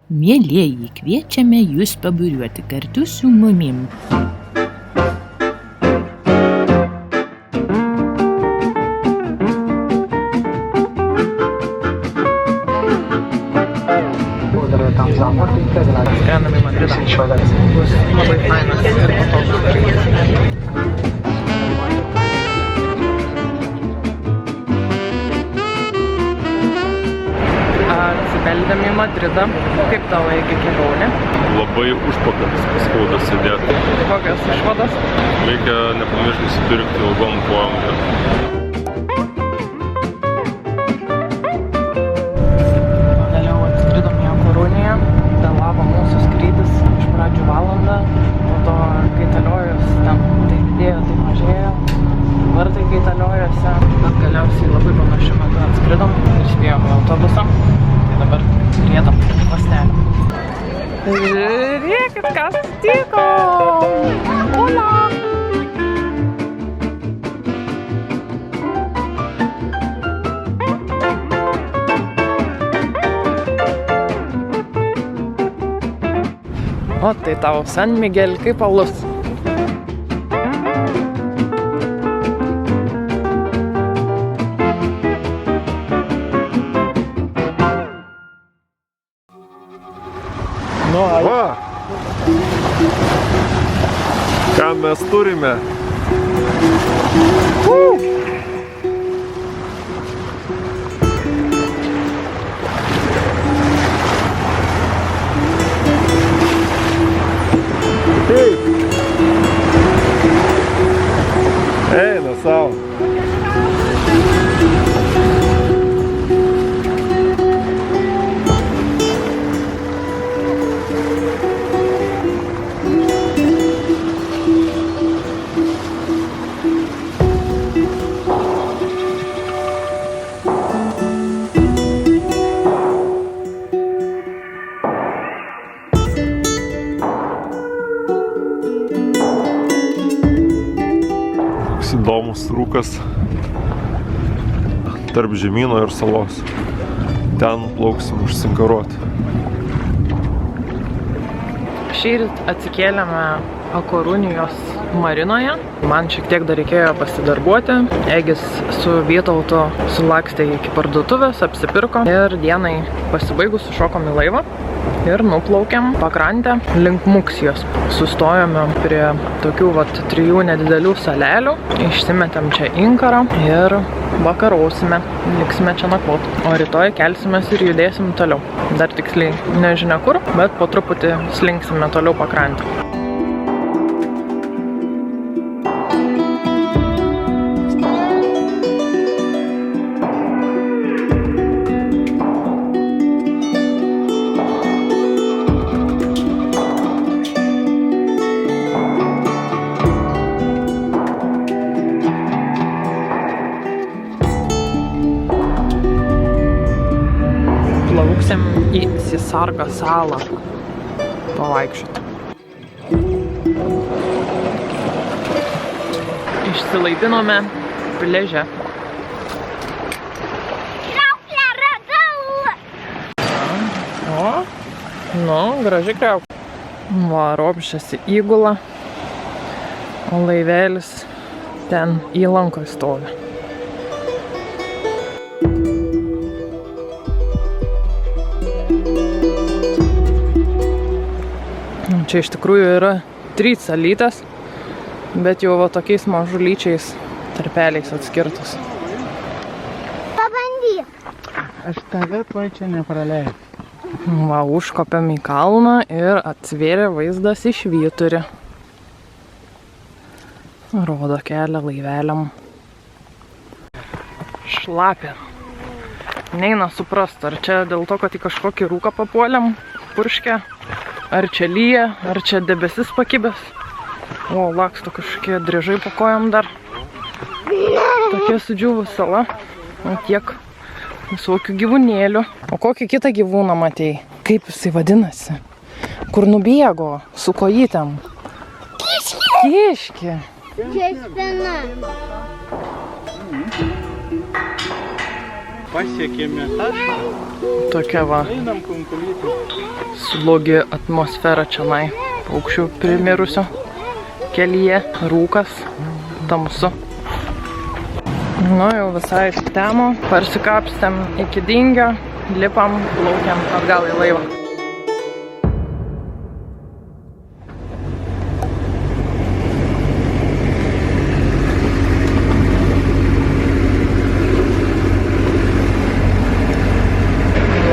Mielieji, kviečiame jūs paburiuoti kartu su mumim. Skrendam į Madridą. Bus labai fainas ir patogus skrydis. Atsibeldėm į Madridą. Kaip tavo iki kelionė? Labai užpakalis paskauda sėdėti. Kokios išvados? Reikia nepamiršti nusipirkti ilgom kojom. Vėliau atskridom į Koruniją. Vėlavo mūsų skrydis iš pradžių valandą. Po to kaitaliojus ten tai didėjo, tai mažėjo. Vartai kaitaliojosi. Bet galiausiai labai panašiu metu atskridom ir spėjom į autobusą. Tai dabar riedam pastelį. Žiūrėkit, kas tiko! Hola! O tai tau San Miguel kaip alus. Va! Ką mes turime? Eina savo. Įdomus rūkas tarp žemyno ir salos. Ten plauksim užsinkaruoti. Šįryt atsikėlėme Korunijos marinoje. Man šiek tiek dar reikėjo pasidarbuoti. Egis su Vytautu sulakstė iki parduotuvės, apsipirko ir dienai pasibaigus sušokom į laivą ir nuplaukėm pakrantę link Muksijos. Sustojome prie tokių 3 nedidelių salelių, išsimetėm čia inkarą ir vakarausime, liksime čia nakvot. O rytoj kelsimės ir judėsim toliau. Dar tiksliai nežinia kur, bet po truputį slinksime toliau pakrantę. Plauksim į Sisarga salą pavaikščioti. Išsilaipinome pliaže. Kriauklę radau! O, nu, graži kriauklė. Va, ropščiasi įgula, o laivelis ten įlankoj stovi. Čia iš tikrųjų yra 3 salytės, bet jau tokiais mažulyčiais tarpeliais atskirtus. Pabandyk. Aš tave tuoj čia nepraleidžiu. Va, užkopėm į kalną ir atsvėrė vaizdas į švyturį. Rodo kelią laiveliam. Šlapė. Neina suprast, ar čia dėl to, kad į kažkokį rūką papuolėm, purškę. Ar čia lyja, ar čia debesis pakibęs. O, laksto kažkokie driežai po kojom dar. Tokia sudžiūvus sala. O tiek visokių gyvūnėlių. O kokį kitą gyvūną matei? Kaip jisai vadinasi? Kur nubėgo su kojytėm? Kiškė! Kiškė! Čia spina. pasiekėme tašką. Tokia va Einam konkulytį. slogi atmosfera čionai. Paukščių primirusio kelyje, rūkas, tamsu. Nu, jau visai temo, parsikapstėm iki Dingio, lipam, plaukiam atgal į laivą.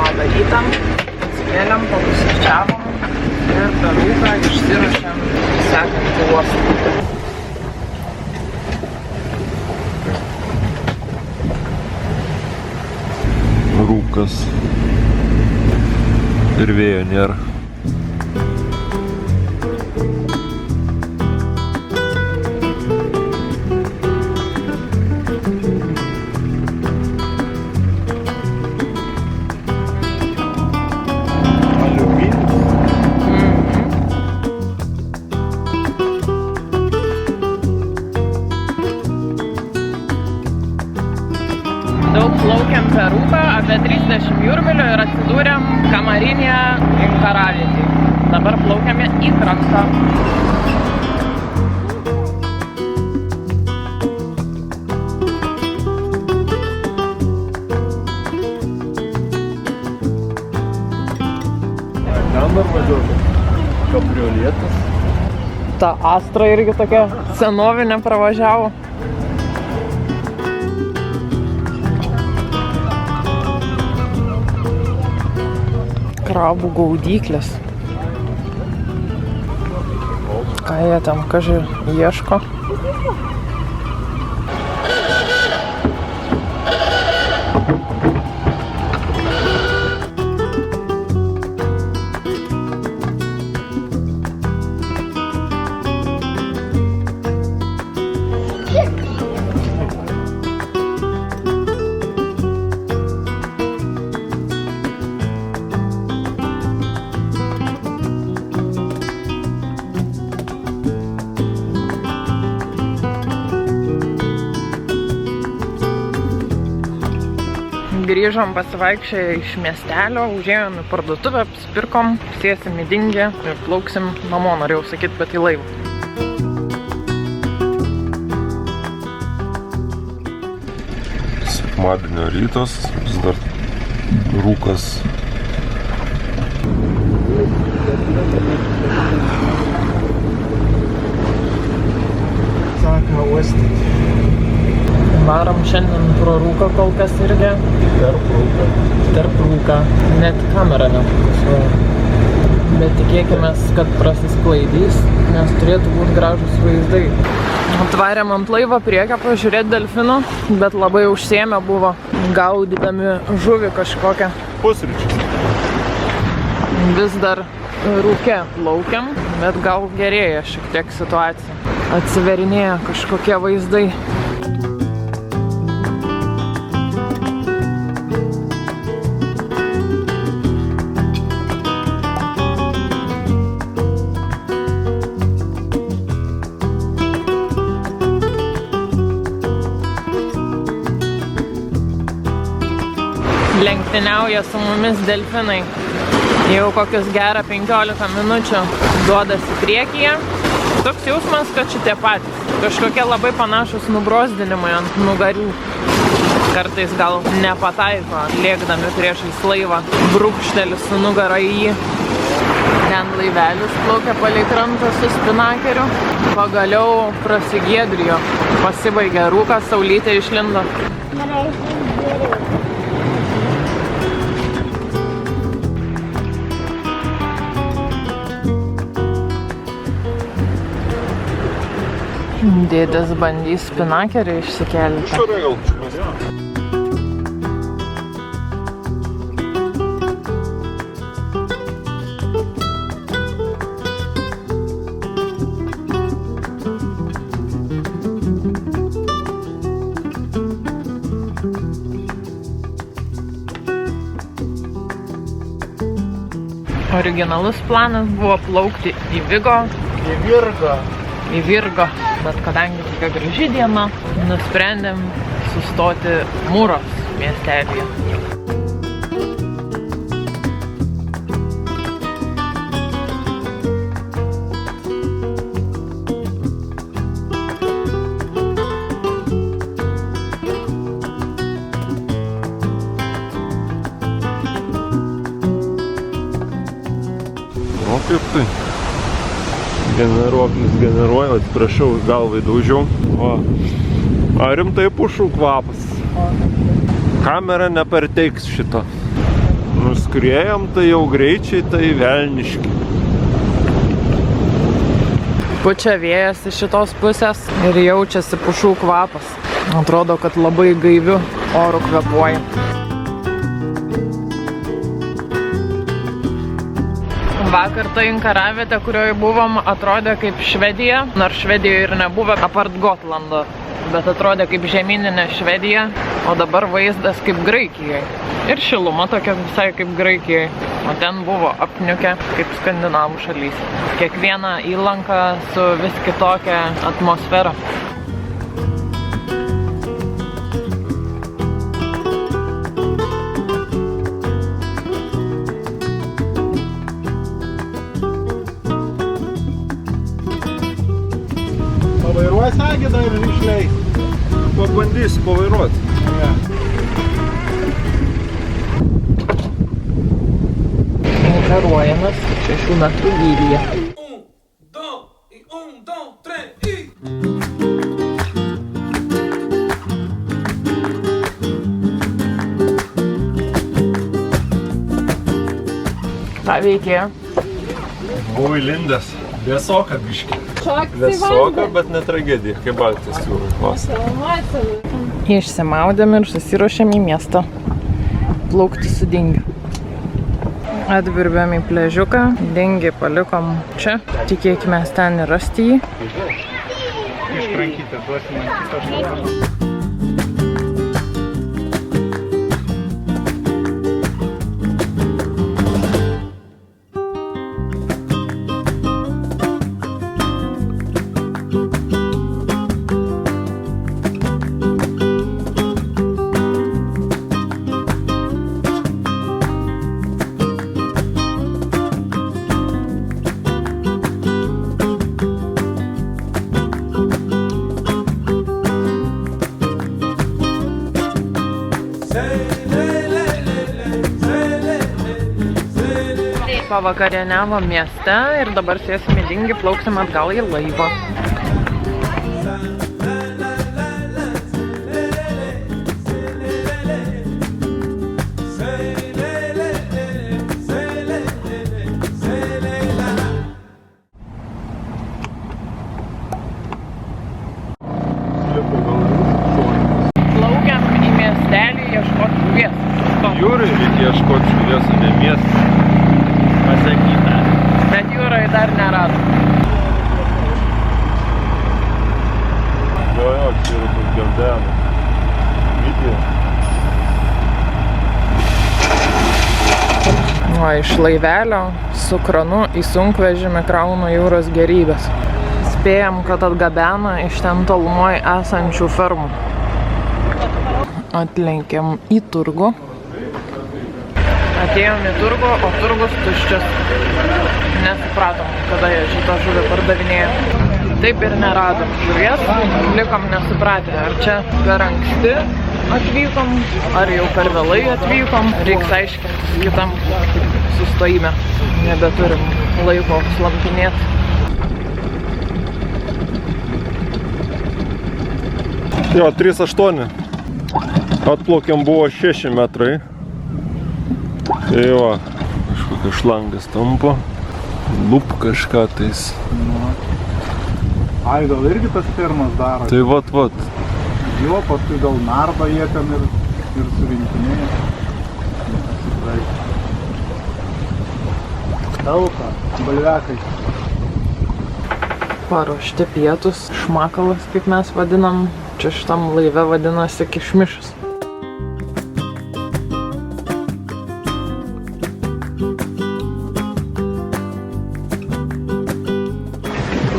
Labą rytą, atsikėlėm, papusryčiavom ir per rūką išsiruošėm sekantį uostą. Rūkas. Ir vėjo nėra. Daug plaukiam per rūką, apie 30 jūrmilių ir atsidūrėm Kamarinėje inkaravietėje. Dabar plaukiame į krantą. Ten dar važiuoju. Kabrioletas. Ta Astra irgi tokia senovinė pravažiavo. Krabų gaudyklės. Ką jie tam, kaži, ieško? Grįžom pasivaikščiai iš miestelio, užėjom į parduotuvę, apsipirkom, sėsim į Dingį ir plauksim namo, norėjau sakyti, bet į laivą. Sekmadienio rytas, vis dar rūkas. Sakoma, uostyti. Varom šiandien pro rūką kol kas irgi. Tarp rūką. Net kamera nefokusuoja. Bet tikėkimės, kad prasisklaidys, nes turėtų būti gražus vaizdai. Atvarėm ant laivo priekę pažiūrėti delfinų, bet labai užsiėmę buvo gaudydami žuvį kažkokią. Pusryčius. Vis dar rūke plaukiam, bet gal gerėja šiek tiek situacija. Atsiverinėja kažkokie vaizdai. Lenktyniauja su mumis delfinai. Jau kokius gerą 15 minučių duodasi priekyje. Toks jausmas, kad šitie patys. Kažkokie labai panašus nubrozdinimai ant nugarių. Kartais gal nepataiko, lėkdami priešais laivą. Brūkšteli su nugara į jį. Ten laivelis plaukia palei krantą su spinakeriu. Pagaliau prasigiedrijo. Pasibaigė rūkas, saulytė išlindo. Dėdės bandys spinakerį išsikelti. Šalia gal čia. Originalus planas buvo plaukti į Vigo. Į Virgo, bet kadangi tokia graži diena, nusprendėm sustoti Mūros miestelėje. O kaip tai? Generuoklis generuoja, atsiprašau, galvai daužiau. O, ar rimtai pušų kvapas? Kamera neperteiks šito. Nuskrėjom, tai jau greičiai, tai velniški. Pučia vėjas iš šitos pusės ir jaučiasi pušų kvapas. Atrodo, kad labai gaiviu oru kvėpuoja. Vakar ta inkaravietė, kurioje buvom, atrodė kaip Švedija, nors Švedijoje ir nebuvo apart Gotlando, bet atrodė kaip žemyninė Švedija, o dabar vaizdas kaip Graikijoje. Ir šiluma tokia visai kaip Graikijoje, o ten buvo apniukę kaip skandinavų šalys. Kiekviena įlanka su vis kitokia atmosfera. Pavairuoji Sagidą ir išleis. Pabandysiu pavairuoti. Inkaruojamas 6 metrų gylyje. Ką veikė? Buvau įlindęs. Vėsoka biškį. Vėsoka, bet ne tragedija, kaip Baltijos jūrai vasarą. Išsimaudėm ir susiruošėm į miestą plaukti su dingiu. Atvirbėm į pležiuką, dingį palikom čia. Tikėkime ten ir rasti jį. Iškrankytę, duosime kitą šalą. Pavakarieniavom mieste ir dabar sėsim į dingį, plauksim atgal į laivą. Plaukiam į miestelį ieškoti žuvies. Jūrai reikia ieškoti žuvies, o ne miestą. Pasakyta. Bet jūrai dar nerado. Jo, čia yra tas geldenas. Video. O iš laivelio su kranu į sunkvežimį krauna jūros gėrybės. Spėjam, kad atgabena iš ten tolumoj esančių fermų. Atlenkėm į turgų. Atėjom į turgų, o turgus tuščias. Nesupratom, kada jie šitą žuvį pardavinėja. Taip ir neradom žuvies, likom nesupratę, ar čia per anksti atvykom, ar jau per vėlai atvykom. Reiks aiškintis kitam sustojime. Nebeturim laiko slampinėti. Jo, 3,8. Atplaukėm buvo 6 metrai. Tai va, kažkokia šlangas tampo. Lup kažką tais. Ai, gal irgi tas firmas daro? Tai vat. Jo, paskui gal nardo jie ten ir surinkinėja. Telka, balvekai. Paruošti pietus, šmakalas, kaip mes vadinam. Čia šitam laive vadinasi kišmišas.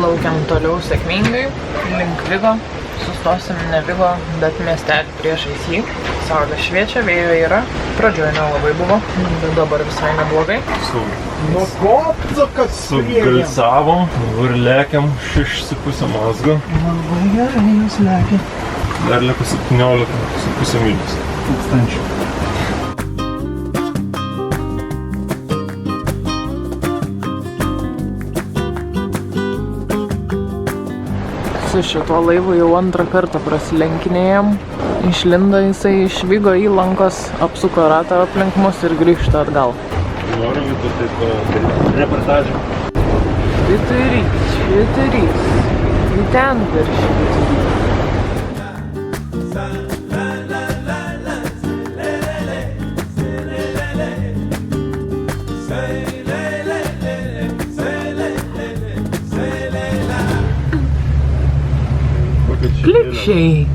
Plaukiam toliau sėkmingai, link Vigo, Sustosim ne Vigo, bet miestelį priešais jį. Saulė šviečia, vėjo yra. Pradžioje nelabai buvo, bet dabar visai neblogai. Nu kopca, kad Sugalsavom, dabar lekiam 6,5 mazgo. Labai gerai jūs lekia. Dar liko 17,5 mylius. tūkstančių. Su šituo laivu jau antrą kartą prasilenkinėjom. Išlindo jisai iš Vigo įlankos, apsuko ratą aplink mus ir grįžta atgal. Noriu vidų taip reportažą. Švyturys. Į ten dar švyturys. Klikščiai.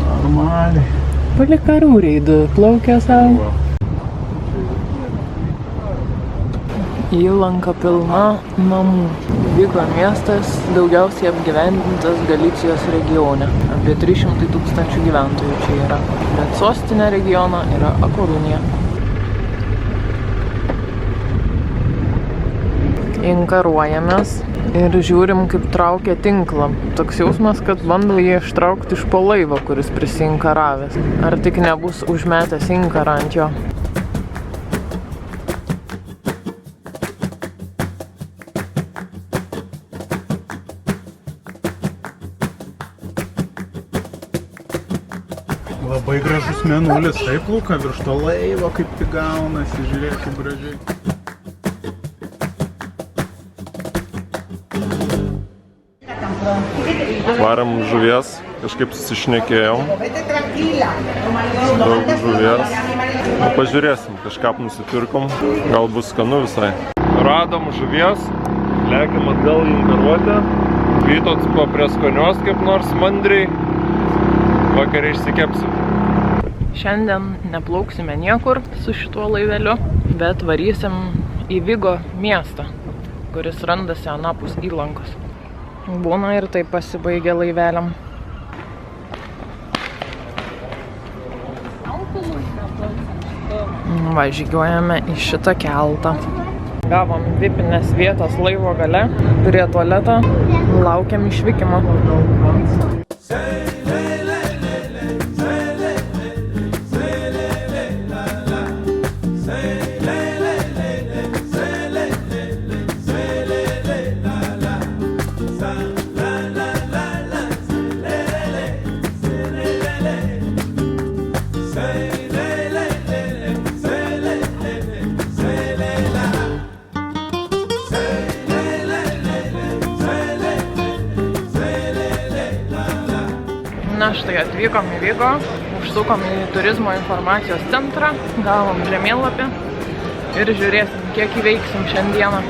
Normaliai. Palikarių reidų plaukia savo. Įlanka pilna namų. Vigo miestas daugiausiai apgyvendintas Galicijos regione. Apie 300 000 gyventojų čia yra. Bet sostinė regiono yra A Coruña. Inkaruojamės ir žiūrim, kaip traukia tinklą. Toks jausmas, kad bando jį ištraukti iš po laivo, kuris prisinkaravęs. Ar tik nebus užmetęs inkarą ant jo. Labai gražus mėnulis, taip Luka, virš to laivo kaip tik gaunasi, žiūrėk kaip gražiai. Varėm žuvies, kažkaip susišnekėjom. Daug žuvies. Nu, pažiūrėsim, kažką nusipirkom, gal bus skanu visai. Radom žuvies, lekiam atgal į Inkaruotę. Vytot prie skonios kaip nors mandriai. Vakare išsikepsim. Šiandien neplauksime niekur su šituo laiveliu, bet varysim į Vigo miestą, kuris randasi anapus įlankos. Būna ir taip pasibaigia laiveliam. Va, žygiuojame į šitą keltą. Gavom vipinės vietos laivo gale prie tualeto. Laukiam išvykimo. Na štai atvykom į Vigo, užsukom į turizmo informacijos centrą, gavom žemėlapį ir žiūrėsim, kiek įveiksim šiandieną.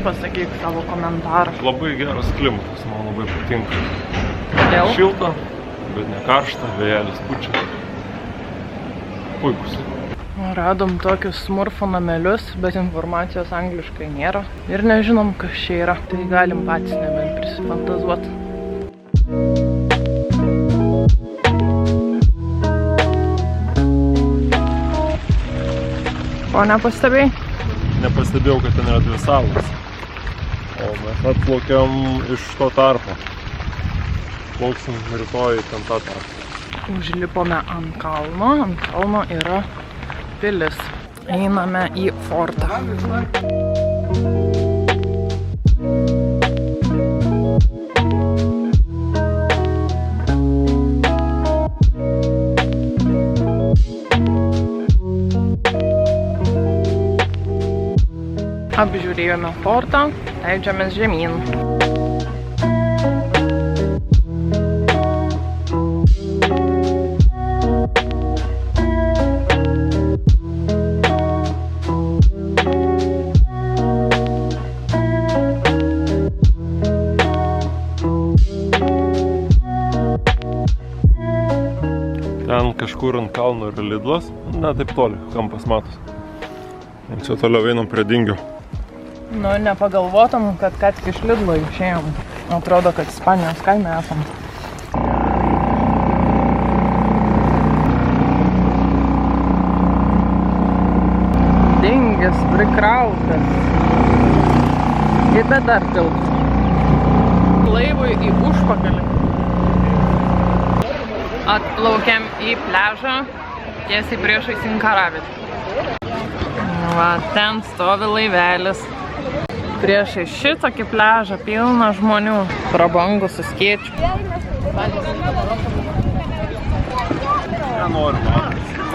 Pasakyk savo komentarą. Labai geras klimatas, man labai patinka. Kodėl? Šilta, bet ne karšta, vėjelis pučia. Puikus. Radom tokius smurfų namelius, bet informacijos angliškai nėra. Ir nežinom, kas čia yra. Tai galim patys nebent prisifantazuoti. Ko nepastebėjai? Nepastebėjau, kad ten yra 2 salos. O mes atplaukiam iš to tarpo. Plauksim rytoj ten tą tarpą. Užlipome ant kalno yra pilis. Einame į fortą. Apžiūrėjome fortą, leidžiamės žemyn. Ten kažkur ant kalno yra Lidlas. Ne taip toli, kampas matos. Čia toliau einam prie Dingio. Nu, nepagalvotum, kad ką tik iš Lidlo išėjom. Atrodo, kad Ispanijos kaime esam. Dingis prikrautas. Ir bet dar tilps. Laivui į užpakalį. Atplaukėm į pliažą, tiesiai priešais Inkaravit. Va, ten stovi laivelis. Priešai šitokį pliažą pilna žmonių. Prabangų su skėčiu.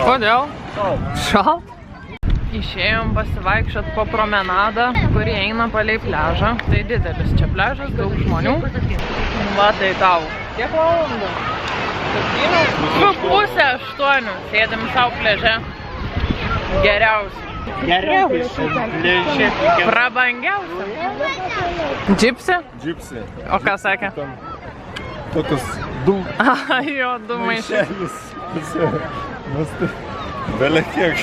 Kodėl? Šalt? Išėjom pasivaikščiot po promenadą, kuri eina palei pliažą. Tai didelis čia pliažas, daug žmonių. Va, tai tau. Kiek valandų? 7:30. Sėdim savo pliaže. Geriausia. Prabangiausia. Džipsi? Džipsi. O ką sakė? Tokios du Jo, du maišai. Belia kiek.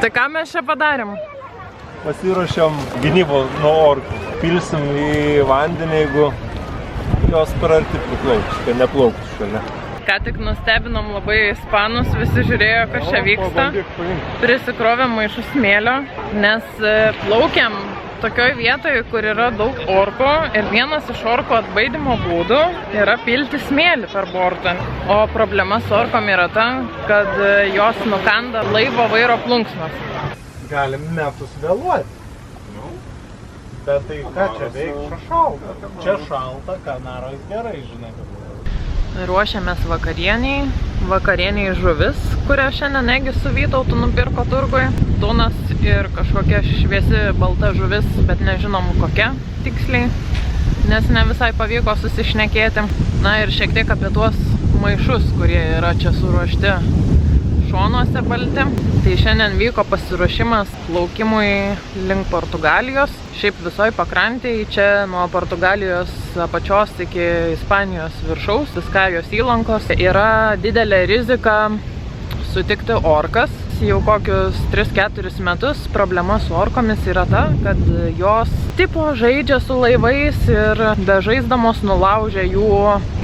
Tai ką mes čia padarėm? Pasiruošiam gynybą nuo orkų. Pilsim į vandenį, jeigu jos per arti priplauks, kad neplauks šalia. Ką tik nustebinom labai ispanus, visi žiūrėjo, kas čia vyksta. Prisikrovėm maišų smėlio, nes plaukiam tokioj vietoje, kur yra daug orkų. Ir vienas iš orkų atbaidymo būdų yra pilti smėlį per bortą. O problema su orkom yra ta, kad jos nukanda laivo vairo plunksnas. Galim metus vėluoti. Bet tai ką čia veikia? Šalta. Čia šalta, Kanaros gerai, žinai. Ruošiamės vakarieniai. Vakarieniai žuvis, kurią šiandien Egis su Vytautu nupirko turgui. Tunas ir kažkokia šviesi balta žuvis, bet nežinom kokia tiksliai, nes ne visai pavyko susišnekėti. Na ir šiek tiek apie tuos maišus, kurie yra čia suruošti šonuose balti. Tai šiandien vyko pasiruošimas plaukimui link Portugalijos. Šiaip visoj pakrantėje, čia nuo Portugalijos apačios iki Ispanijos viršaus, Biskajos įlankos, yra didelė rizika sutikti orkas. Jau kokius 3-4 metus problema su orkomis yra ta, kad jos tipo žaidžia su laivais ir bežaisdamos nulaužia jų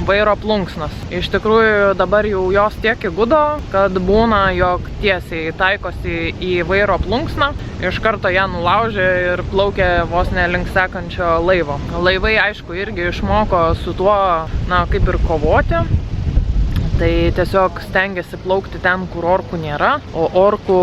vairo plunksnas. Iš tikrųjų dabar jau jos tiek įgudo, kad būna, jog tiesiai taikosi į vairo plunksną, iš karto ją nulaužia ir plaukia vos ne link sekančio laivo. Laivai aišku irgi išmoko su tuo, na, kaip ir kovoti. Tai tiesiog stengiasi plaukti ten, kur orkų nėra, o orkų,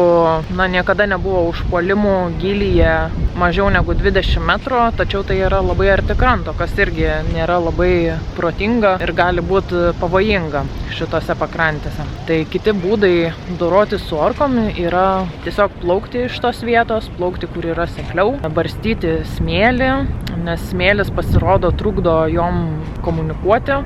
na, niekada nebuvo užpuolimų gylyje mažiau negu 20 metrų, tačiau tai yra labai arti kranto, kas irgi nėra labai protinga ir gali būti pavojinga šitose pakrantėse. Tai kiti būdai doroti su orkom yra tiesiog plaukti iš tos vietos, plaukti, kur yra sekliau, barstyti smėlį, nes smėlis pasirodo trukdo jom komunikuoti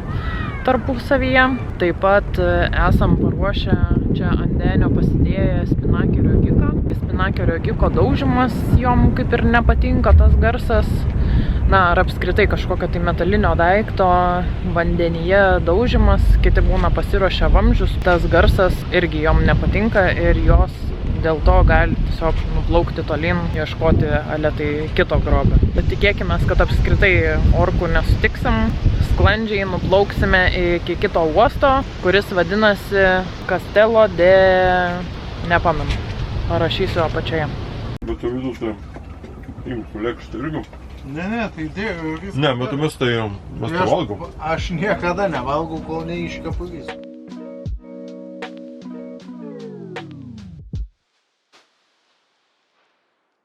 tarpusavyje. Taip pat esam paruošę čia ant denio pasidėję spinakerio giką. Spinakerio giko daužimas jom kaip ir nepatinka tas garsas. Na, ar apskritai kažkokio tai metalinio daikto vandenyje daužimas. Kiti būna pasiruošę vamzdžius. Tas garsas irgi jom nepatinka ir jos dėl to gali tiesiog nuplaukti tolyn, ieškoti aletai kito grobio. Bet tikėkime, kad apskritai orkų nesutiksim. Sklandžiai nuplauksime iki kito uosto, kuris vadinasi Castelo de... nepamenu. Parašysiu apačioje. Bet tu vidų tai imtų lėkštą irgi? Ne, tai dėjau viską. Ne, bet mes tai valgom. Aš niekada nevalgau, kol neiškepu viską.